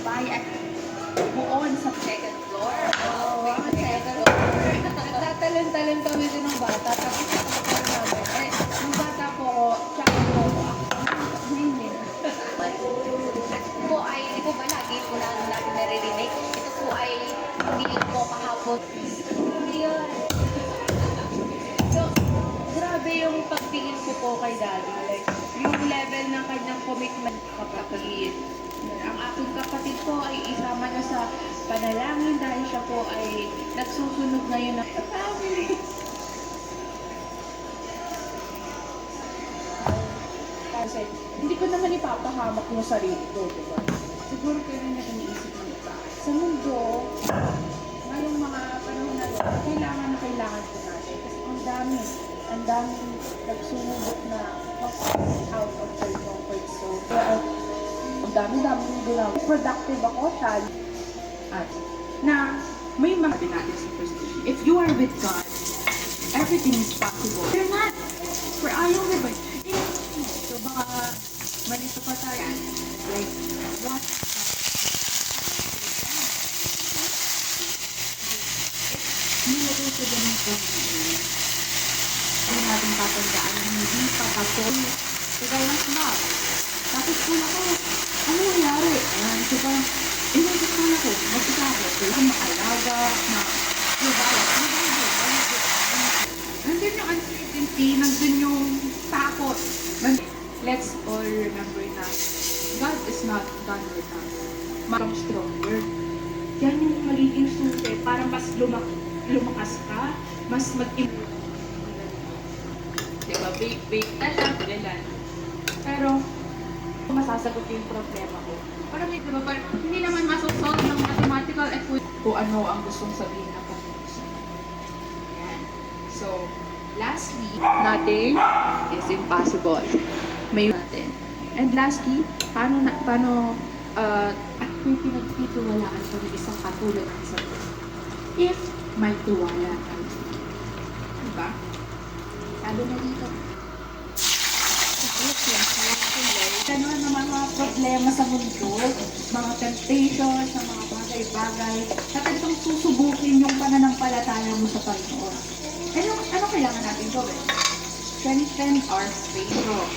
bahay at buon sa second floor. Oo, ang second floor. Nagtatalon-talon kami din ng bata. Tapos nakapagpala namin. Eh, nung bata po ako, tsaka po ako. Ngayon. At ito po ay, hindi po ba lagi po natin naririnig? Ito po ay hindi po kahapon. Yun. So, grabe yung pagtingin ko po kay Daddy. Like, yung level ng kanyang commitment kapatid. Ang aking kapatid po ay isama na sa panalangin dahil siya po ay nagsusunog ngayon ng family. Kasi, hindi ko naman ipapahamak yung sarili ko, diba? Siguro kayo rin na iniisip ng iba. Sa mundo, ngayong mga panahon na yun, kailangan na kailangan po natin. Kasi ang daming nagsumubok na out of their comfort zone. Kaya, ang dami-daming ginawa. Productive ako, Shali. At na may mga natin sa first. If you are with God, everything is possible. You're not. For ayaw na ba? So baka malito pa tayo. Like, what? Nilagay ko din ito. Hindi natin tatandaan na hindi pa kapon. Because I was not. Tapos kung ako, ano nangyari? So parang, inisip ko ako, mag-isa ako. Kailangan maalaga, nandun yung uncertainty, nandun yung takot. Let's all remember na God is not done with us. Marang stronger. Yan yung magiging susi para mas lumakas ka, mas diba, bake na siya, ganyan. Pero, masasagot yung problema ko. Parang diba, hindi naman masosolve ng mathematical equation kung ano ang gustong sabihin ng Panginoon. Yan. So, lastly, nothing is impossible. May natin. And lastly, paano at kung pinagtitiwalaan ko ng isang katulad ng isa ko, if may tiwala tayo. Diba? Sabi na dito, gano'n naman mga problema sa mundo, mga temptation, sa mga bagay-bagay, at itong susubukin yung pananampalataya mo sa Panginoon. Ano kailangan natin gawin? Strengthen our faith in God.